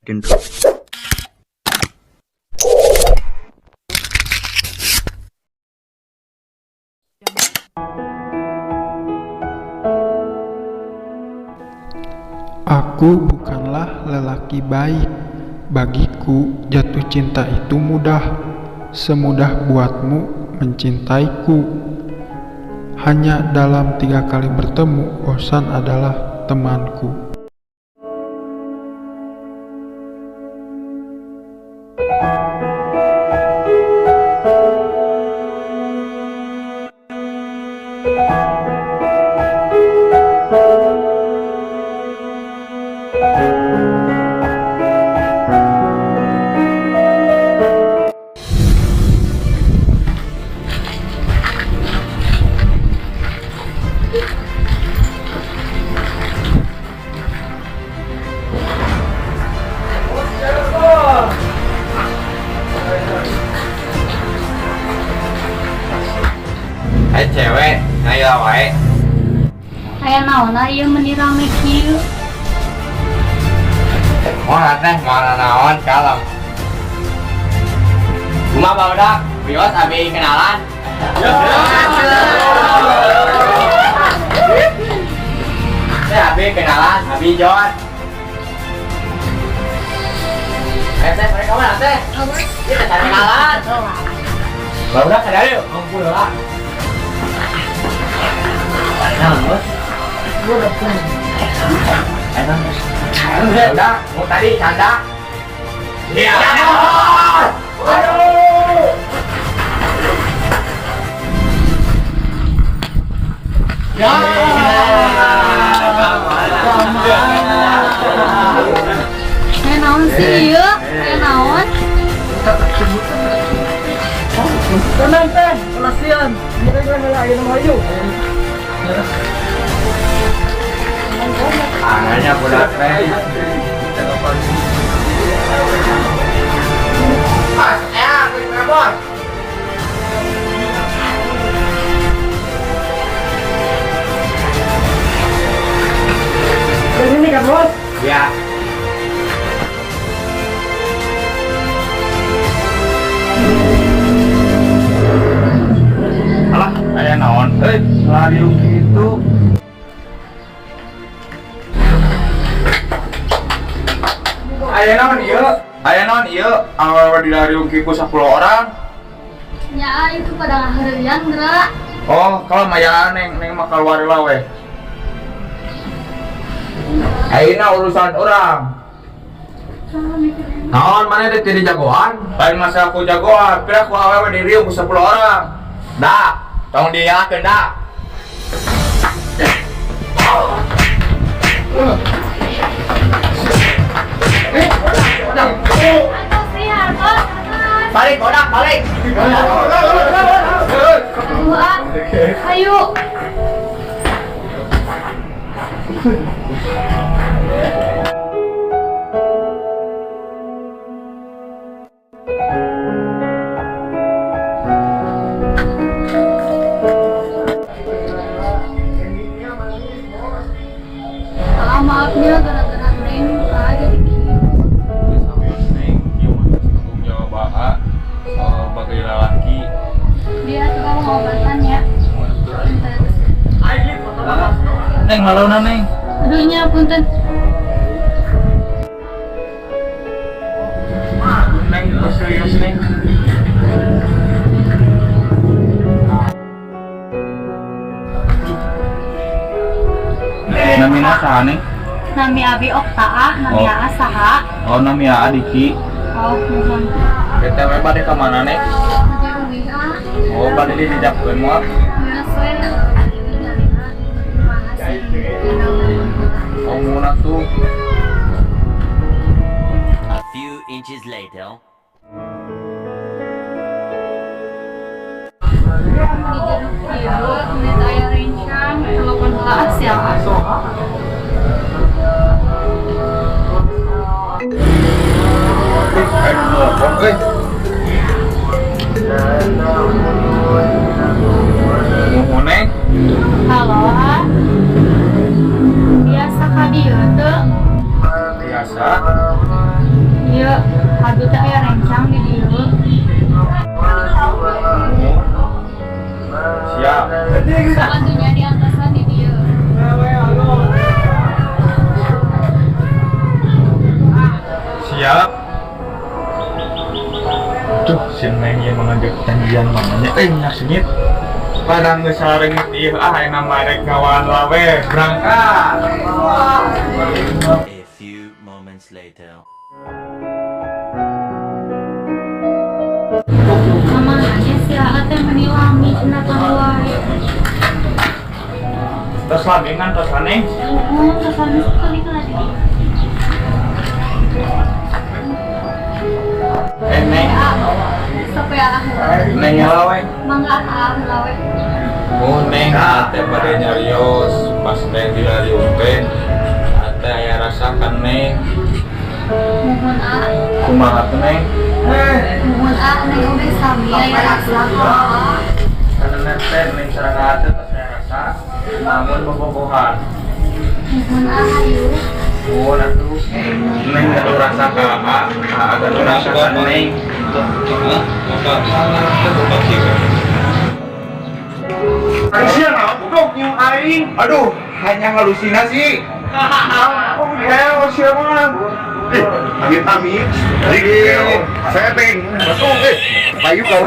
bikin dulu. Aku bukanlah lelaki baik. Bagiku, jatuh cinta itu mudah. Semudah buatmu mencintaiku. Hanya dalam 3 kali bertemu, bosan adalah temanku. Cewek, ayo wae. Aya naonna ieu meuni rame kieu? Moal teh moal naon kalem. Kumaha barudak? Bios abi kenalan. Teh abi kenalan, abi John. Teh mereka mana teh? Kita cari kenalan. Barudak kada yuk, ngumpul lah. Udah, mau tadi canda. Iya. Aduh. Ya. Naon sih ieu? Naon? Tenang teh, pelasian. Ini kan lagi nama ayu. Anaknya budak teh. Mas, aku ngabot. Ini kan bos. Ya. Alah, aya naon? Lari gitu. Aya naon ieu? Awal dilariung kiku 10 orang. Ya itu pada ngaheureun geura. Oh, kalau maya neng mah keluar lah we. Ayeuna urusan orang. Naon mana teh jadi jagoan? Lain masa aku jagoan, pira aku awewe diriung ku 10 orang. Da, tong diakeun da. Aduh sih hartos. Balik, kodak, balik. Ayo. Maafnya gara-gara neng aja dikit. Sebagai lelaki Dia suka pengobatan ya. Neng, halo Neng. Aduhnya punten. Neng, serius Neng. Namina saha Neng? Nami Abi Oktaa, nami Aa saha? Oh, nami Aa Diki. Oh, mohon. BTW bade ka mana Neng? Jadi WA. Oh, bade di dijapkeun moal. Ya, saya makasih. Oh, muna tuh. A few inches later. Di jeruk kieu, menit aya rencang, telepon heula asial. Oke. Nuhun Neng. Halo, biasa ka dieu teu? Biasa. Iya, hadu teh aya rencang di dieu. Siap. Kadunya di atasan di dieu. Siap. Tuh, si Neng yang mengajak janjian mamanya. Nyak sengit. Padang geus sarengit ieu enak marek ngawan lawe. Berangkat. A few moments later. Mama nanya si Aat teh meni wangi cenah wae. Terus labengan terus aneh. Kesan sekali kali. Neng. Sampai arah Neng lawe. mangga arah lawe. Oh Neng, ate pada nyarios pas Neng di radio teh. Ate aya rasakan Neng. Mohon Kumaha tuh Neng? mohon neng udah sami aya rasa. Karena teh Neng sareng ate teh saya rasa namun bobogohan. Mohon ayu. Oh atuh. Neng atuh rasa ka agak rasakan Neng. Aisyah nah, udok yang aing. Aduh, hanya halusinasi. Oh, hell, siapa? Amit-amit. Setting. Betul, kayu kau